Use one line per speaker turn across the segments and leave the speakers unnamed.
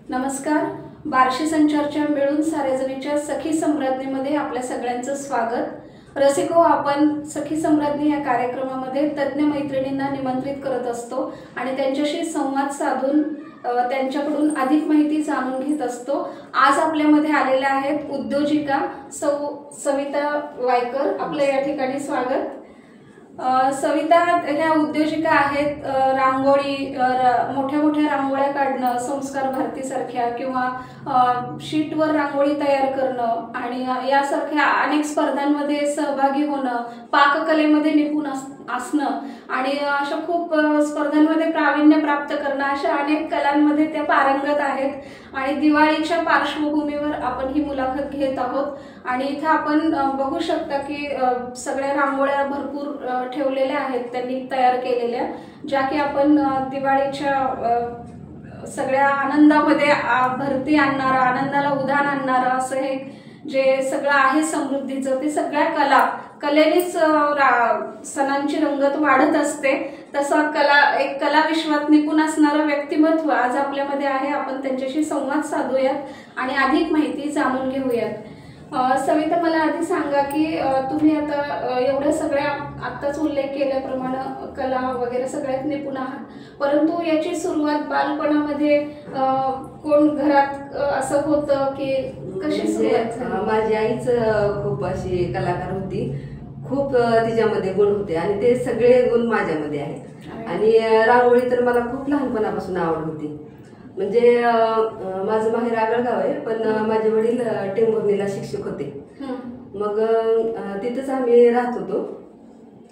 नमस्कार. बार्शी संचारच्या मिळून सार्वजनिकच्या सखी सम्राज्ञीमध्ये आपल्या सगळ्यांचं स्वागत. रसिको, आपण सखी सम्राज्ञी या कार्यक्रमामध्ये तज्ञ मैत्रिणींना निमंत्रित करत असतो आणि त्यांच्याशी संवाद साधून त्यांच्याकडून अधिक माहिती जाणून घेत असतो. आज आपल्यामध्ये आलेल्या आहेत उद्योजिका सविता वायकर. आपल्या या ठिकाणी स्वागत. सविता ह्या उद्योजिका आहेत. रांगोळी, मोठ्या मोठ्या रांगोळ्या काढणं, संस्कार भारतीसारख्या किंवा शीटवर रांगोळी तयार करणं आणि यासारख्या अनेक स्पर्धांमध्ये सहभागी होणं, पाककलेमध्ये निपुण असणं आणि अशा खूप स्पर्धांमध्ये प्रावीण्य प्राप्त करणं, अशा अनेक कलांमध्ये त्या पारंगत आहेत आणि दिवाळीच्या पार्श्वभूमीवर आपण ही मुलाखत घेत आहोत. आणि इथं आपण बघू शकता की सगळ्या रांगोळ्या भरपूर ठेवलेल्या आहेत त्यांनी तयार केलेल्या, ज्या की आपण दिवाळीच्या सगळ्या आनंदामध्ये भरती आणणारा, आनंदाला उधाण आणणारा असं हे जे सगळं आहे समृद्धीचं, ते सगळ्या कलेनेच सणांची रंगत वाढत असते. तसा एक कला विश्वात निपुण असणारं व्यक्तिमत्व आज आपल्यामध्ये आहे. आपण त्यांच्याशी संवाद साधूयात आणि अधिक माहिती जाणून घेऊयात. सविता, मला आधी सांगा की तुम्ही आता एवढ्या सगळ्या आत्ताच उल्लेख केल्याप्रमाणे कला वगैरे सगळ्यात निपुण आहात, परंतु याची सुरुवात बालपणामध्ये कोण घरात असं होतं की कशी सुरुवात झाली?
माझी आईच खूप अशी कलाकार होती. खूप तिच्यामध्ये गुण होते आणि ते सगळे गुण माझ्यामध्ये आहेत. आणि रांगोळी तर मला खूप लहानपणापासून आवड होती. म्हणजे माझं माहेर आगळगाव आहे, पण माझे वडील टेंभुर्णीला शिक्षक होते. मग तिथंच आम्ही राहत होतो.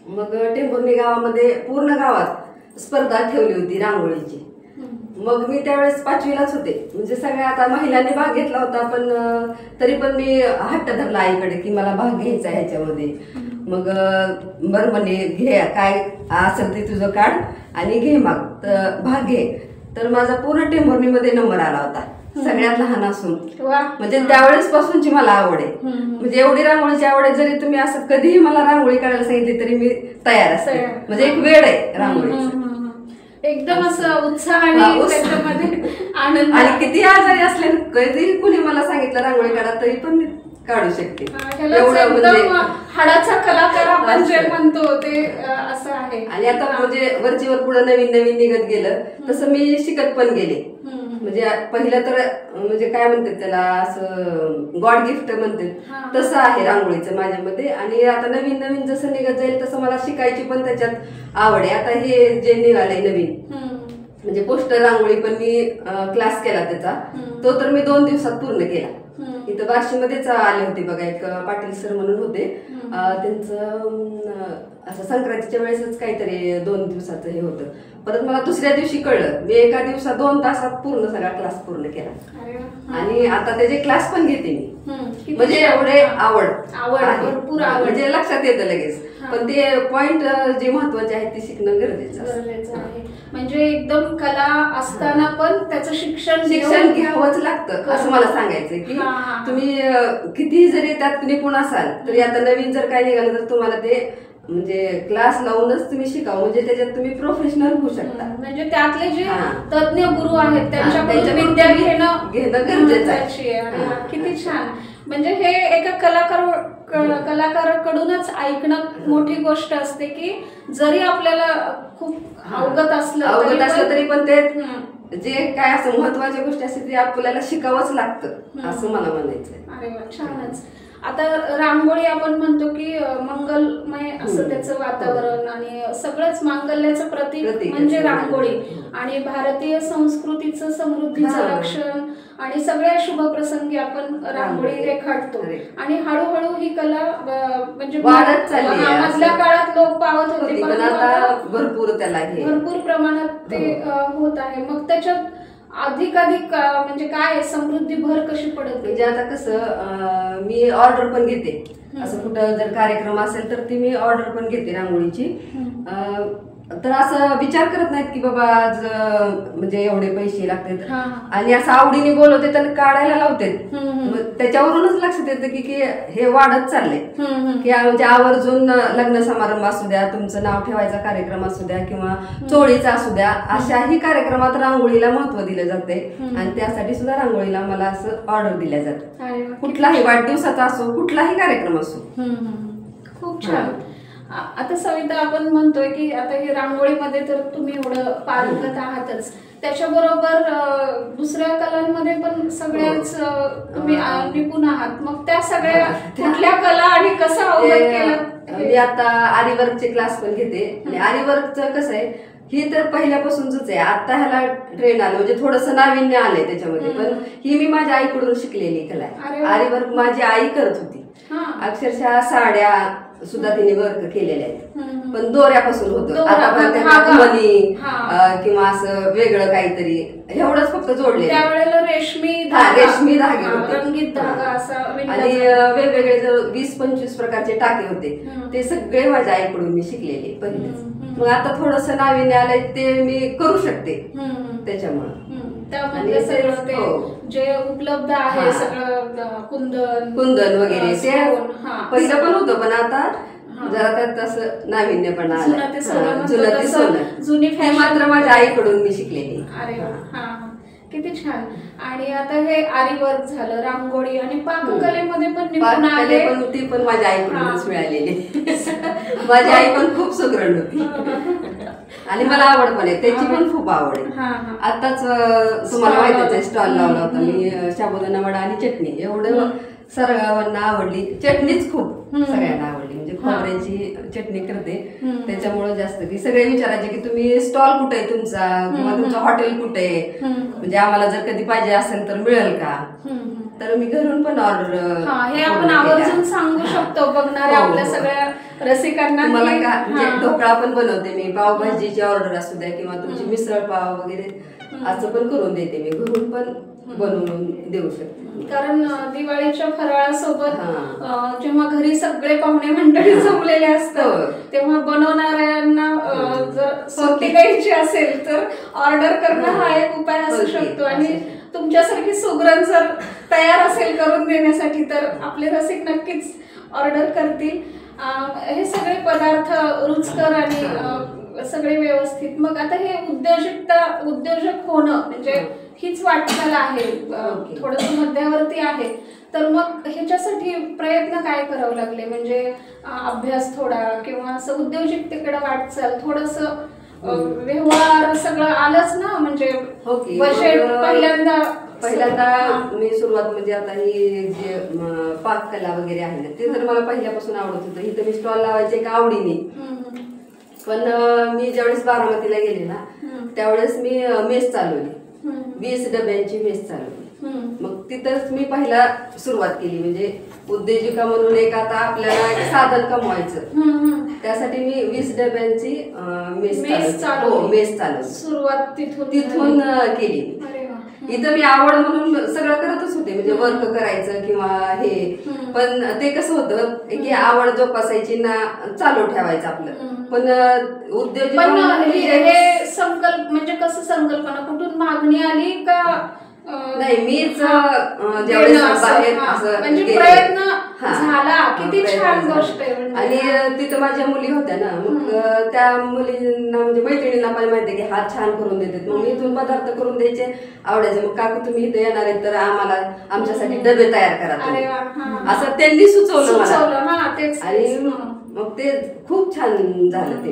मग टेंभुर्णी गावामध्ये पूर्ण गावात स्पर्धा ठेवली होती रांगोळीची. मग मी त्यावेळेस 5वीलाच होते. म्हणजे सगळ्या आता महिलांनी भाग घेतला होता, पण तरी पण मी हट्ट धरला आईकडे की मला भाग घ्यायचा ह्याच्यामध्ये. मग बरं म्हणे, घे, काय असेल ते तुझं काढ आणि घे, मग तर भाग घे. तर माझा पूर्ण टेंभुर्णीमध्ये नंबर आला होता, सगळ्यात लहान असून. म्हणजे त्यावेळेस पासूनची मला आवड आहे. म्हणजे एवढी रांगोळीची आवड आहे, जरी तुम्ही असं कधीही मला रांगोळी काढायला सांगितली तरी मी तयार असते. म्हणजे एक वेळ आहे रांगोळीचं.
एकदम असं उत्साह आणि त्याच्यामध्ये आनंद.
आणि किती आजारी असले, कधी कुणी मला सांगितलं रांगोळी काढा तरी पण मी काढू शकते.
एवढं म्हणजे हाडाचा कलाकार आपण जे म्हणतो ते असं आहे.
आणि आता म्हणजे वरचीवर पुढे नवीन नवीन निघत गेलं तसं मी शिकत पण गेले. म्हणजे पहिलं तर म्हणजे काय म्हणतात त्याला, असं गॉड गिफ्ट म्हणतात तसं आहे रांगोळीचं माझ्यामध्ये. आणि आता नवीन नवीन जसं निघत जाईल तसं मला शिकायची पण त्याच्यात आवड आहे. आता हे जे निघालंय नवीन म्हणजे पोस्टर रांगोळी, पण मी क्लास केला त्याचा. तो तर मी 2 दिवसात पूर्ण केला. इथं बार्शीमध्येच आले होते बघा, एक पाटील सर म्हणून होते. त्यांचं असं संक्रांतीच्या वेळेसच काहीतरी 2 दिवसाचं हे होतं. परत मला दुसऱ्या दिवशी कळलं. मी एका दिवसात 2 तासात पूर्ण सगळा क्लास पूर्ण केला. आणि आता त्याचे क्लास पण घेते मी. म्हणजे एवढे आवड
भरपूर आवड,
म्हणजे लक्षात येतं लगेच. पण ते पॉइंट जे महत्वाचे आहेत ते शिकणं गरजेचं
आहे. म्हणजे एकदम कला असताना पण त्याचं शिक्षण
घ्यावंच लागतं असं मला सांगायचंय की तुम्ही किती जरी त्यात निपुण असाल तरी आता नवीन जर काय निघालं तर तुम्हाला ते म्हणजे क्लास लावूनच तुम्ही शिकावं. म्हणजे त्याच्यात तुम्ही प्रोफेशनल होऊ शकता.
म्हणजे त्यातले जे तज्ञ गुरु आहेत त्यांच्याकडून विद्या घेणं
गरजेचं आहे.
किती छान. म्हणजे हे एका कलाकाराकडूनच ऐकणं मोठी गोष्ट असते की जरी आपल्याला खूप अवगत असलं
तरी पण ते जे काय असं महत्वाच्या गोष्टी असतात ते आपल्याला शिकावंच लागतं असं मला म्हणायचंय.
अरे वा, छानच. आता रांगोळी आपण म्हणतो की मंगलमय असं त्याचं वातावरण आणि सगळंच मांगल्याचं प्रतीक म्हणजे रांगोळी. आणि भारतीय संस्कृतीचं समृद्धीचं लक्षण आणि सगळ्या शुभ प्रसंगी आपण रांगोळी रेखाटतो. आणि हळूहळू ही कला म्हणजे
वाढत चालली.
मधल्या काळात लोक पावत होते,
पण आता भरपूर
प्रमाणात ते होत आहे. मग त्याच्यात अधिक म्हणजे काय समृद्धी भर कशी पडत?
म्हणजे आता कसं मी ऑर्डर पण घेते. असं कुठं जर कार्यक्रम असेल तर ती मी ऑर्डर पण घेते रांगोळीची. तर असं विचार करत नाहीत की बाबा आज म्हणजे एवढे पैसे लागतात
हा.
आणि असं आवडीने बोलवते तर काढायला लावतात.
हम्म.
मग त्याच्यावरूनच लक्षात येतं की हे वाढत चाललंय.
हम्म.
की म्हणजे आवर्जून लग्न समारंभ असू द्या, तुमचं नाव ठेवायचा कार्यक्रम असू द्या किंवा चोळीचा असू द्या, अशाही कार्यक्रमात रांगोळीला महत्व दिलं जाते आणि त्यासाठी सुद्धा रांगोळीला मला असं ऑर्डर दिल्या जाते.
अरे वा.
कुठलाही वाढदिवसाचा असो, कुठलाही कार्यक्रम असो.
खूप छान. आता सविता, आपण म्हणतोय की आता हे रांगोळीमध्ये तर तुम्ही एवढं पारंगत आहातच, त्याच्याबरोबर दुसऱ्या कलांमध्ये पण सगळ्याच तुम्ही निपुण आहात. मग त्या सगळ्या कुठल्या कला आणि कसं अवगत केलं?
मी आता आरीवर्कचे क्लास पण घेते आणि आरीवर्कचं कसं आहे, ही तर पहिल्यापासूनच आहे. आता ह्याला ट्रेंड आलं म्हणजे थोडंसं नाविन्य आलंय त्याच्यामध्ये, पण ही मी माझ्या आईकडून शिकलेली कला आहे. आरीवर्क माझी आई करत होती. अक्षरशः साड्या सुद्धा तिने वर्क केलेल्या आहेत, पण दोऱ्यापासून होतं. आता मनी किंवा असं वेगळं काहीतरी एवढंच फक्त जोडले.
त्यावेळेला रेशमी
धागे होते,
रंगीत धागा असा
आणि वेगवेगळे 20-25 प्रकारचे टाके होते. ते सगळे माझ्या आईकडून मी शिकलेले पहिलेच. मग आता थोडस नाविन्य आलंय ते मी करू शकते त्याच्यामुळे.
त्यामध्ये सगळं ते जे उपलब्ध आहे सगळं
कुंदन वगैरे ते पहिलं पण होतं, पण आता जरा त्यात असं नाविन्य पण आलं. जुनी फॅशन मात्र माझ्या आईकडून मी शिकलेली.
अरे वा, किती छान. आणि आता हे आरीवर्क झालं, रांगोळी आणि पाककलेमध्ये पण निपुण आहे.
ती पण माझ्या आईकडूनच मिळालेली. माझी आई पण खूप सुगरण होती आणि मला आवड पण आहे, त्याची पण खूप आवड आहे. आताच तुम्हाला माहितीच आहे, स्टॉल लावला होता मी, साबुदाणा वडा आणि चटणी. एवढं सर्वांना आवडली. चटणीच खूप सगळ्यांना आवडली. म्हणजे खोबऱ्याची चटणी करते त्याच्यामुळे जास्त की सगळे विचारायचे की तुम्ही स्टॉल कुठे आहे तुमचा किंवा तुमचं हॉटेल कुठे आहे, म्हणजे आम्हाला जर कधी पाहिजे असेल तर मिळेल का. तर मी घरून पण ऑर्डर
हे आपण आवर्जून सांगू शकतो बघणाऱ्या आपल्या सगळ्या रसिकांना.
मला का म्हणजे ढोकळा पण बनवते मी, पावभाजीची ऑर्डर असू द्या किंवा तुमची मिसळ पाव वगैरे असं पण करून देते मी, घरून पण बनवून देऊ शकते.
कारण दिवाळीच्या फराळासोबत जेव्हा घरी सगळे पाहुणे मंडळी जमलेले असतात तेव्हा बनवणाऱ्यांना जर सुट्टी द्यायची असेल तर ऑर्डर करणं हा एक उपाय असू शकतो. आणि तुमच्यासारखी सुगरण जर तयार असेल करून देण्यासाठी तर आपले रसिक नक्कीच ऑर्डर करतील. हे सगळे पदार्थ रुचकर आणि सगळे व्यवस्थित. मग आता हे उद्योजक होणं म्हणजे हीच वाटचाल आहे, थोडस मध्यावरती आहे. तर मग ह्याच्यासाठी प्रयत्न काय करावे लागले, म्हणजे अभ्यास थोडा किंवा असं उद्योजकतेकडे वाटचाल, थोडस व्यवहार सगळं आलंच ना, म्हणजे बजेट
पहिल्यांदा मी सुरुवात म्हणजे आता ही जे पाककला वगैरे आहे ना ते तर मला पहिल्यापासून आवडत होतं. इथं मी स्टॉल लावायचे का आवडीने, पण मी ज्यावेळेस बारामतीला गेले ना त्यावेळेस मी मेस चालवली, 20 डब्यांची मेस चालवली. मग तिथंच मी पहिला सुरुवात केली. म्हणजे उद्योजिका म्हणून एक आता आपल्याला एक साधन कमवायचं, त्यासाठी मी 20 डब्यांची मेस चालवली.
सुरुवात
तिथून केली. इथं मी आवड म्हणून सगळं करतच होते, म्हणजे वर्क करायचं किंवा हे, पण ते कसं होतं की आवड जोपासायची ना चालू ठेवायचं आपलं. पण उद्योजक
हे संकल्प म्हणजे कसं संकल्पना कुठून मागणी आली का?
नाही, मीच ज्यावेळेस बाहेर असं
म्हणजे प्रयत्न झाला. किती छान गोष्ट आहे.
आणि तिथं माझ्या मुली होत्या ना, मग त्या मुलींना म्हणजे मैत्रिणींना पण माहिती की हा छान करून देतात, मग मी इथून पदार्थ करून द्यायचे, आवडायचे. मग काकू तुम्ही इथे येणार आहेत तर आम्हाला आमच्यासाठी डबे तयार करा, असं त्यांनी सुचवलं मला. आणि मग ते खूप छान झालं ते.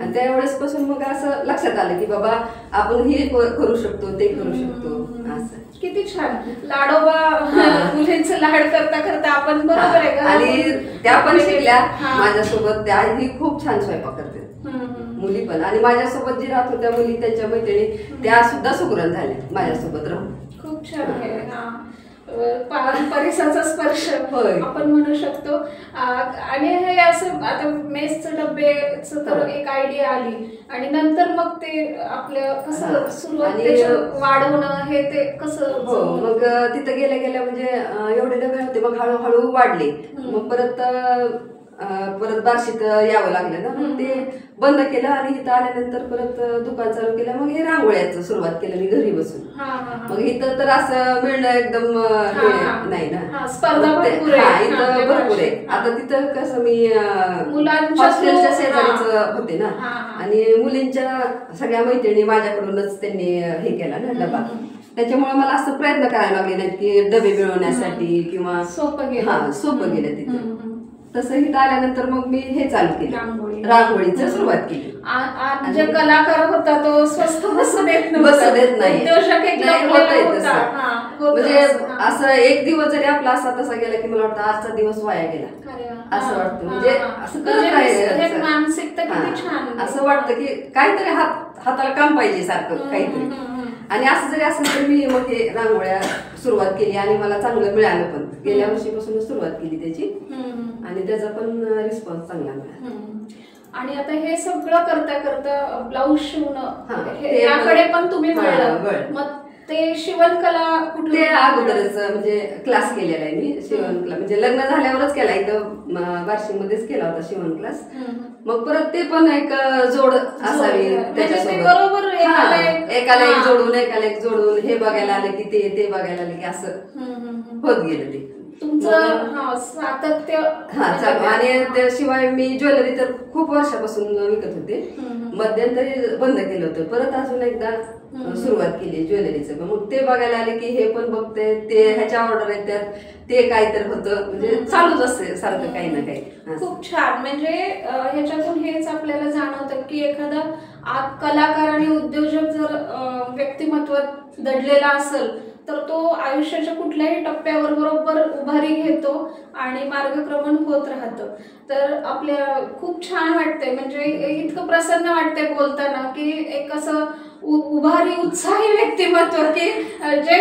आणि त्यावेळेस पासून मग असं लक्षात आलं की बाबा आपण हे करू शकतो, ते करू शकतो. असं
किती छान. लाडोबा मुलींचं लाड करता करता आपण बरोबर आहे.
आणि त्या पण शिकल्या माझ्यासोबत, त्याही खूप छान स्वयंपाक करतात मुली पण. आणि माझ्यासोबत जी राहत होत्या मुली, त्यांच्या मैत्रिणी, त्या सुद्धा सुगरण झाल्या माझ्यासोबत राहून.
खूप छान आहे. पारंपरिकाचा स्पर्श आपण म्हणू शकतो. आणि हे असं आता मेसचं डब्याचं तर एक आयडिया आली आणि नंतर मग ते आपलं कसं सुरुवात वाढवणं हे ते कसं.
मग तिथं गेल्या गेल्या म्हणजे एवढे डबे होते, मग हळूहळू वाढले. मग परत परत बार्शीत यावं लागलं ना, मग ते बंद केलं आणि इथं आल्यानंतर परत दुकान चालू केलं. मग हे रांगोळ्याचं सुरुवात केलं मी घरी बसून. मग इथं तर असं मिळणं एकदम नाही ना,
स्पर्धा भरपूर आहे.
इथं भरपूर आहे. आता तिथं कसं मी हॉस्टेलच्या शेजारीच होते ना, आणि मुलींच्या सगळ्या मैत्रिणी माझ्याकडूनच त्यांनी हे केला ना डबा. त्याच्यामुळे मला असं प्रयत्न करायला लागले नाहीत की डबे मिळवण्यासाठी किंवा
सोपं
गेलं तिथे. तसं इथं आल्यानंतर मग मी हे चालू केलं, रांगोळीची सुरुवात केली.
जे कलाकार होता तो स्वस्त बसू देत
नाही, म्हणजे असं एक दिवस जरी आपला असा तसा गेला की मला वाटतं आजचा दिवस वाया गेला असं वाटतं. म्हणजे असं करत राहिलं,
मानसिकता किती छान,
असं वाटतं की काहीतरी हाताला काम पाहिजे सारखं काहीतरी. आणि असं जरी असेल तर मी मग हे रांगोळ्या सुरुवात केली आणि मला चांगलं मिळालं पण. गेल्या वर्षीपासूनच सुरुवात केली त्याची आणि त्याचा पण रिस्पॉन्स चांगला मिळाला.
आणि आता हे सगळं करता करता ब्लाऊज शिवणं याकडे पण तुम्ही वळलं. मग ते शिवणकला कुठे?
ते अगोदरच म्हणजे क्लास केलेला आहे मी शिवण, म्हणजे लग्न झाल्यावरच केला, इथं बार्शीमध्येच केला होता शिवण क्लास. मग परत ते पण एक जोड असावी त्याच्यासोबत,
बरोबर
एकाला एक जोडून हे बघायला आले की ते बघायला आले की असं होत गेलं ते
तुमचं सातत्य.
आणि त्याशिवाय मी ज्वेलरी तर खूप वर्षापासून विकत होते, मध्यंतरी बंद केलं होतं, परत अजून एकदा सुरुवात केली ज्वेलरीचं. मग ते बघायला आले की हे पण बघते, ते ह्याच्या ऑर्डर येतात, ते काय तर होतं, म्हणजे चालूच असते सारखं काही ना काही.
खूप छान. म्हणजे ह्याच्यातून हेच आपल्याला जाणवतं की एखादा कलाकार आणि उद्योजक जर व्यक्तिमत्व दडलेला असेल तर तो आयुष्याच्या कुठल्याही टप्प्यावर बरोबर उभारी घेतो आणि मार्गक्रमण होत राहतं. तर आपल्या खूप छान वाटतंय, म्हणजे इतकं प्रसन्न वाटतंय बोलताना की एक असं उभारी उत्साही व्यक्तिमत्व की जे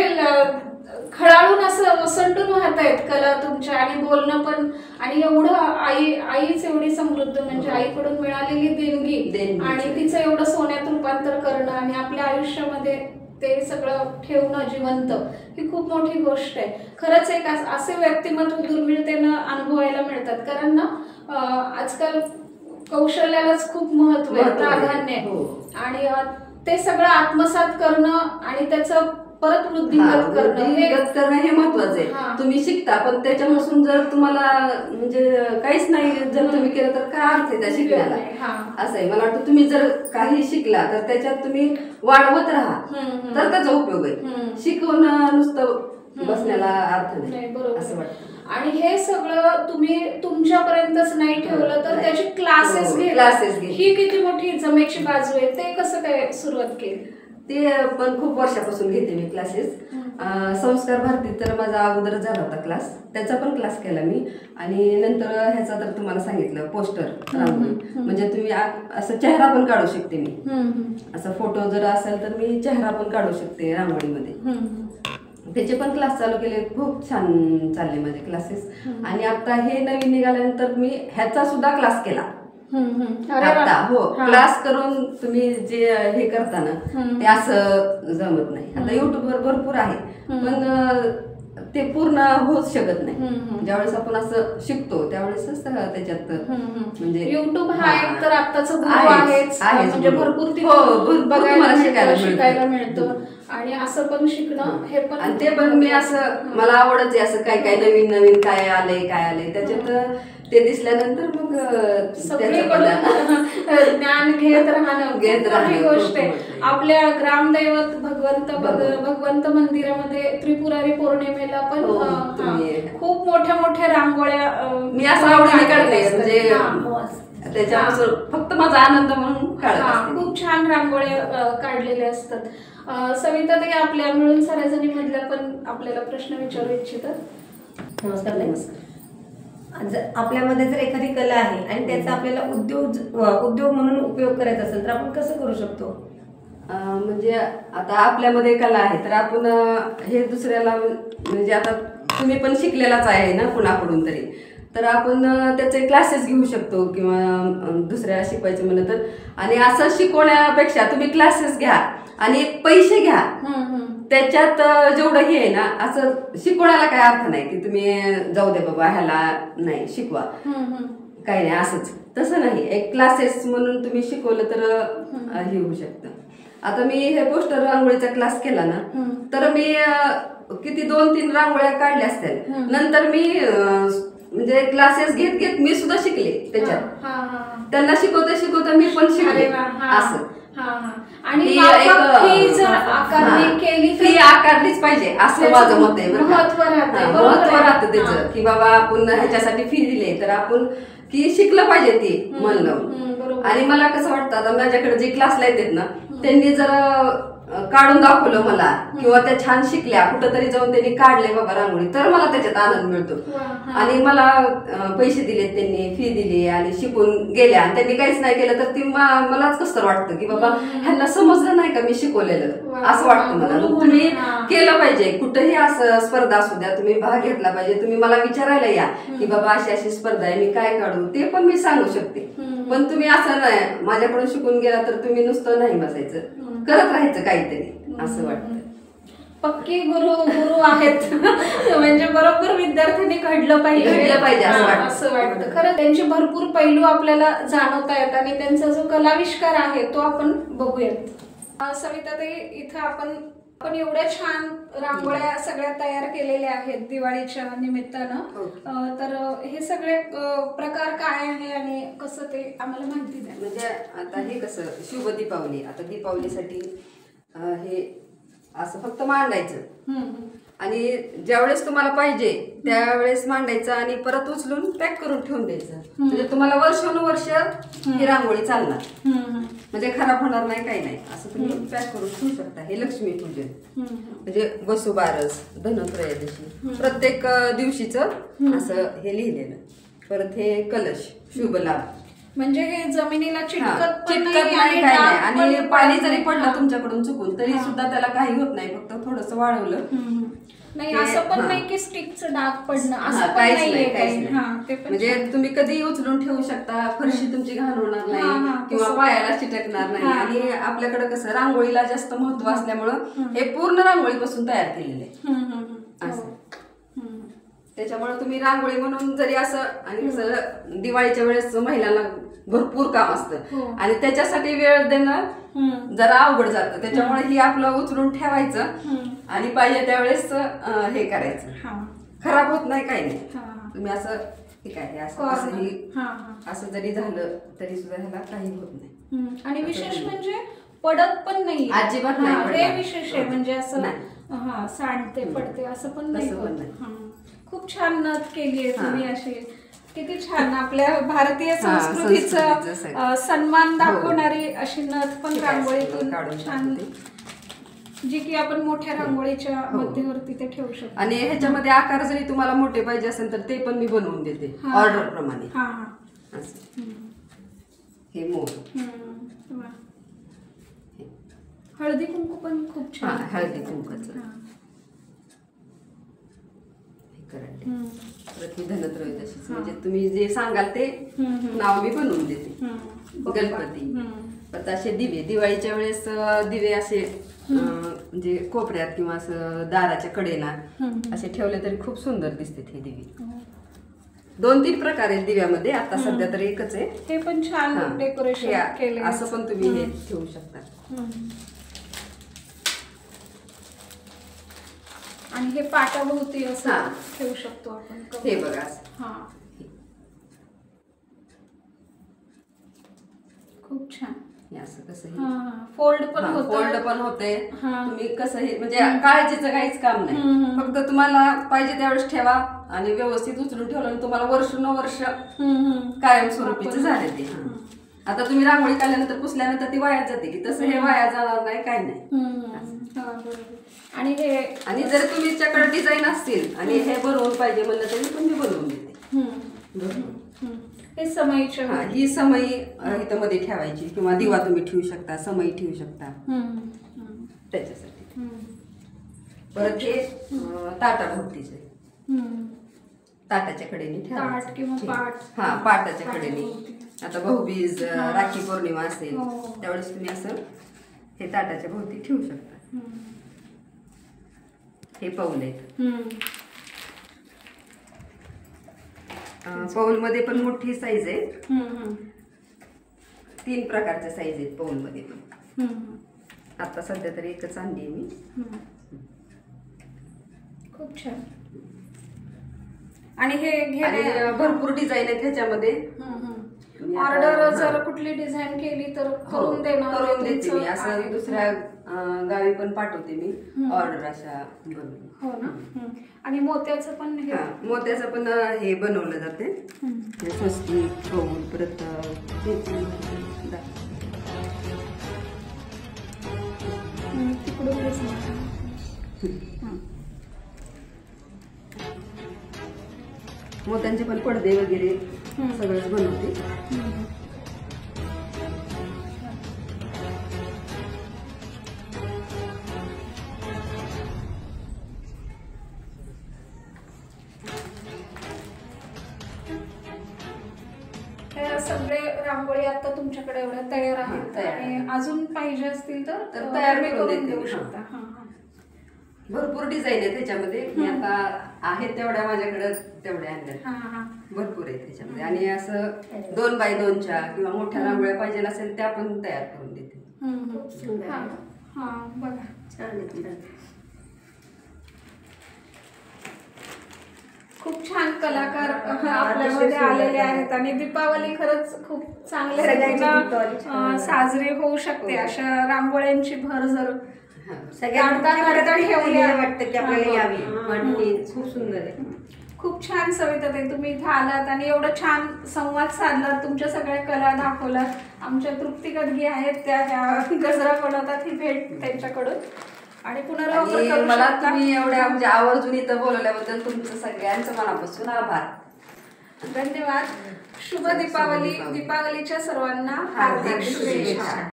खळाळून असं ओसंडून वाहत आहेत कला तुमच्या, आणि बोलणं पण. आणि एवढं आईच एवढी समृद्ध, म्हणजे आईकडून मिळालेली देणगी आणि तिचं एवढं सोन्यात रूपांतर करणं आणि आपल्या आयुष्यामध्ये ते सगळं ठेवणं जिवंत, ही खूप मोठी गोष्ट आहे. खरंच एक असे व्यक्तिमत्व दुर्मिळतेनं अनुभवायला मिळतात, कारण ना आजकाल कौशल्यालाच खूप महत्व आहे, प्राधान्य आहे. आणि ते सगळं आत्मसात करणं आणि त्याचं परत वृद्धिंगत करणं
हे महत्वाचं आहे. तुम्ही शिकता पण त्याच्यापासून जर तुम्हाला म्हणजे काहीच नाही जर तुम्ही केलं तर काय अर्थ आहे त्या शिकण्याला, असं आहे. मला वाटतं तुम्ही जर काही शिकला तर त्याच्यात तुम्ही वाढवत राहा तर त्याचा उपयोग आहे. शिकवून नुसतं बसण्याला अर्थ नाही असं वाटतं.
आणि हे सगळं तुम्ही तुमच्यापर्यंतच नाही ठेवलं तर त्याची क्लासेस घे, ही किती मोठी जमेची बाजू आहे. ते कसं काय सुरुवात केली?
ते पण खूप वर्षापासून घेते मी क्लासेस. संस्कार भारती तर माझा अगोदर झाला होता क्लास, त्याचा पण क्लास केला मी. आणि नंतर ह्याचा तर तुम्हाला सांगितलं पोस्टर रांगोळी, म्हणजे तुम्ही असं चेहरा पण काढू शकते मी. असं फोटो जर असेल तर मी चेहरा पण काढू शकते रांगोळीमध्ये. त्याचे पण क्लास चालू केले, खूप छान चालले माझे क्लासेस. आणि आता हे नवीन निघाल्यानंतर मी ह्याचा सुद्धा क्लास केला आता. हो, क्लास करून तुम्ही जे हे करता ना ते असं जमत नाही. आता युट्यूबवर भरपूर आहे पण ते पूर्ण होऊच शकत नाही. ज्यावेळेस आपण असं शिकतो त्यावेळेसच त्याच्यात म्हणजे
युट्यूब हा एक तर आत्ताचं आहेच, म्हणजे भरपूर बघायला शिकायला मिळतं. आणि असं पण शिकणं हे पण,
ते पण मी असं मला आवडच आहे, असं काय काय नवीन काय आलंय त्याच्यात ते दिसल्यानंतर मग
ज्ञान घेत राहणं गोष्ट आहे. आपल्या ग्रामदैवत भगवंत मंदिरामध्ये त्रिपुरारी पौर्णिमेला पण खूप मोठ्या रांगोळ्या
मी असं आवडीने काढते, म्हणजे त्याच्यापासून फक्त माझा आनंद म्हणून काढते.
खूप छान रांगोळ्या काढलेल्या असतात. सविता ताई, आपल्या मिळून साऱ्याजणी मधल्या पण आपल्याला प्रश्न विचारू इच्छितात.
नमस्कार. आपल्यामध्ये जर एखादी कला आहे आणि त्याचा आपल्याला उद्योग म्हणून उपयोग करायचा असेल तर आपण कसं करू शकतो?
म्हणजे आता आपल्यामध्ये कला आहे तर आपण हे दुसऱ्याला, म्हणजे आता तुम्ही पण शिकलेलाच आहे ना कुणाकडून तरी, तर आपण त्याचे क्लासेस घेऊ शकतो किंवा दुसऱ्याला शिकवायचं म्हणलं तर. आणि असं शिकवण्यापेक्षा तुम्ही क्लासेस घ्या आणि पैसे घ्या, त्याच्यात जेवढं हे आहे ना, असं शिकवण्याला काय अर्थ नाही की तुम्ही जाऊ दे बाबा ह्याला नाही शिकवा. काही नाही असंच. तसं नाही, एक क्लासेस म्हणून तुम्ही शिकवलं तर हे होऊ शकतं. आता मी हे पोस्टर रांगोळीचा क्लास केला ना, तर मी किती 2-3 रांगोळ्या काढल्या असत्या. नंतर मी म्हणजे क्लासेस घेत घेत मी सुद्धा शिकले त्याच्यात. त्यांना शिकवता मी पण शिकले असं.
आणि
फी आकारलीच पाहिजे असं माझं मत आहे. महत्व राहतं त्याचं, की बाबा आपण ह्याच्यासाठी फी दिले तर आपण की शिकलं पाहिजे ती म्हणलं. आणि मला कसं वाटतं, आता माझ्याकडे जे क्लासला येतात ना, त्यांनी जर काढून दाखवलं मला, किंवा त्या छान शिकल्या, कुठंतरी जाऊन त्यांनी काढले बाबा रांगोळी, तर मला त्याच्यात आनंद मिळतो. आणि मला पैसे दिलेत त्यांनी, फी दिली आणि शिकून गेल्या, आणि त्यांनी काहीच नाही केलं तर ती मलाच कसं वाटतं की बाबा ह्यांना समजलं नाही का मी शिकवलेलं, असं वाटतं मला. तुम्ही केलं पाहिजे, कुठंही असं स्पर्धा असू द्या, तुम्ही भाग घेतला पाहिजे. तुम्ही मला विचारायला या की बाबा अशी अशी स्पर्धा आहे, मी काय काढू, ते पण मी सांगू शकते. पण तुम्ही असं नाही, माझ्याकडून शिकून गेला तर तुम्ही नुसतं नाही बसायचं, करत राहायचं काहीतरी, असं वाटतं.
पक्की गुरु आहेत म्हणजे बरोबर विद्यार्थ्यांनी घडलं पाहिजे असं वाटतं. खरं त्यांचे भरपूर पैलू आपल्याला जाणवता येतात आणि त्यांचा जो कलाविष्कार आहे तो आपण बघूयात. सविताताई, इथं आपण एवढ्या छान रांगोळ्या सगळ्या तयार केलेल्या आहेत दिवाळीच्या निमित्तानं, तर हे सगळे प्रकार काय आहे आणि कसं ते आम्हाला माहिती द्या.
म्हणजे आता हे कसं शुभ दीपावली, आता दीपावलीसाठी हे असं फक्त मांडायचं आणि ज्यावेळेस तुम्हाला पाहिजे त्यावेळेस मांडायचं आणि परत उचलून पॅक करून ठेवून द्यायचं. म्हणजे तुम्हाला वर्षानुवर्ष ही रांगोळी चालणार, म्हणजे खराब होणार नाही, काही नाही. असं तुम्ही पॅक करून ठेवू शकता. हे लक्ष्मीपूजन म्हणजे वसुबारस, धनत्रयोदशी, प्रत्येक दिवशीचं असं हे लिहिलेलं. परत हे कलश, शुभ लाभ,
म्हणजे हे जमिनीला चिटकत
नाही, काही नाही. आणि पाणी जरी पडलं तुमच्याकडून चुकून तरी सुद्धा त्याला काही होत नाही, फक्त थोडंसं वाळवलं
नाही. असं पण नाही की स्टिकचं डाग पडणं, असं
काहीच नाही. म्हणजे तुम्ही कधी उचलून ठेवू शकता, फरशी तुमची घाण होणार नाही किंवा पायाला चिटकणार नाही. आणि आपल्याकडे कसं रांगोळीला जास्त महत्व असल्यामुळं हे पूर्ण रांगोळीपासून तयार केलेलं आहे असं. त्याच्यामुळे तुम्ही रांगोळी म्हणून जरी असं, आणि कसं दिवाळीच्या वेळेस महिलांना भरपूर काम असतं आणि त्याच्यासाठी वेळ देणं जरा अवघड जातं. त्याच्यामुळे ही आपलं उचलून ठेवायचं आणि पाहिजे त्यावेळेस हे करायचं, खराब होत नाही, काही नाही. तुम्ही असं ठीक आहे असं जरी झालं तरी सुद्धा ह्याला काही होत नाही.
आणि विशेष म्हणजे पडत पण नाही,
अजिबात नाही.
हे विशेष आहे, म्हणजे असं सांडते पडते असं पण नाही. खूप छान नथ केली आहे तुम्ही अशी, किती छान आपल्या भारतीय संस्कृतीचा सन्मान दाखवणारी अशी नथ पण रांगोळीतून छान, जी की आपण मोठ्या रांगोळीच्या मध्यवर्ती ते ठेवू शकतो.
आणि ह्याच्यामध्ये आकार जरी तुम्हाला मोठे पाहिजे असेल तर ते पण मी बनवून देते ऑर्डर प्रमाणे. हे मोर,
हळदी कुंकू पण खूप छान,
हळदी कुंकूचं धनत्रयोदशी, म्हणजे तुम्ही जे सांगाल ते नाव मी बनवून देते. गणपती, आता असे दिवे, दिवाळीच्या वेळेस दिवे असे म्हणजे कोपऱ्यात किंवा असं दाराच्या कडेला असे ठेवले तरी खूप सुंदर दिसते हे दिवे. 2-3 प्रकार आहेत दिव्यामध्ये, आता सध्या तर एकच आहे.
ते पण छान डेकोरेशन केले,
असं पण तुम्ही हे ठेवू शकता.
आणि हे पाटाभोवती असं ठेवू शकतो आपण.
हे बघा,
खूप छान.
असं कसं
फोल्ड
पण होते. तुम्ही कसं म्हणजे काळजीचं काहीच काम नाही, फक्त तुम्हाला पाहिजे त्यावेळेस ठेवा आणि व्यवस्थित उचलून ठेवलं, तुम्हाला वर्ष कायमस्वरूपीचं झाले ते. आता तुम्ही रांगोळी काढल्यानंतर पुसल्यानंतर ती वाया जाते की, तसं हे वाया जाणार नाही, काही नाही. आणि जर तुमच्याकडे डिझाईन असतील आणि हे बनवून पाहिजे म्हणलं तरी पण मी बनवून देते. ही समई इथं मध्ये ठेवायची किंवा दिवा तुम्ही ठेवू शकता, समई ठेवू शकता त्याच्यासाठी. परत हे ताटाभोवतीचे, ताटाच्या कडेने ठेवायचं, पाटाच्या कडेने. आता भाऊबीज, राखी पौर्णिमा असेल त्यावेळेस तुम्ही असं हे ताटाच्या भोवती ठेवू शकता. हे पाऊल आहेत. पाऊलमध्ये पण मोठी साईज आहे,
हम्म.
3 प्रकारच्या साईज आहेत पाऊलमध्ये पण.
हम्म.
आता सध्या तरी एकच आणली आहे मी.
हम्म. खूप छान. आणि हे
आणि
घेणे
भरपूर डिझाईन आहेत ह्याच्यामध्ये. मी आता-
ऑर्डर जर
हा.
कुठली डिझाईन केली तर
हो,
करून देणार
करून
ते
देते मी.
तुमचं
असं
आहे.
दुसऱ्या गावी पण पाठवते मी ऑर्डर अशा बनवून.
हो ना. आणि मोत्याचं पण हे
हा, मोत्याचं पण हे बनवलं जाते. हे स्वस्तिक पाऊल परत हे पण
तिकडून दिसणार.
मोत्यांचे पण पडदे वगैरे सगळंच बनवते.
हे सगळे रांगोळी आता तुमच्याकडे एवढ्या तयार आहेत
तयार
आणि
आहेत.
अजून पाहिजे असतील तर
तयार
तुम्ही
करून
करून
देते
देऊ
मी.
शकता. हा.
भरपूर डिझाईन आहे त्याच्यामध्ये. मी आता आहेत तेवढ्या माझ्याकडे तेवढ्या आणल्या.
हा.
भरपूर आहे त्याच्यामध्ये. आणि असं 2x2च्या किंवा मोठ्या रांगोळ्या पाहिजे असेल त्या पण तयार करून देते.
खूप सुंदर आहे.
हा बघा.
छान आहे ती.
खूप छान कलाकार आपल्यामध्ये आलेले आहेत आणि दीपावली खरंच खूप चांगल्या
सगळ्यांची
रीतीनं
दीपावली छान
साजरी होऊ शकते. अशा रांगोळ्यांची भर जर
सगळ्यांना
काढता ठेवल्या
वाटतं की आपल्याला यावी. आणि खूप सुंदर आहे.
खूप छान सविता ताई, तुम्ही इथं आलात आणि एवढं छान संवाद साधलात, तुमच्या सगळ्या कला दाखवलात. आमच्या तृप्ती गदगी आहेत त्या ह्या गजरा बनवतात, ही भेट त्यांच्याकडून. आणि पुनर्वापर
आणि
करू
मला
शकता.
तुम्ही एवढ्या म्हणजे आवर्जून इथं बोलवल्याबद्दल तुमचं सगळ्यांचं मनापासून आभार.
धन्यवाद. शुभ दीपावली. दीपावलीच्या सर्वांना हार्दिक शुभेच्छा.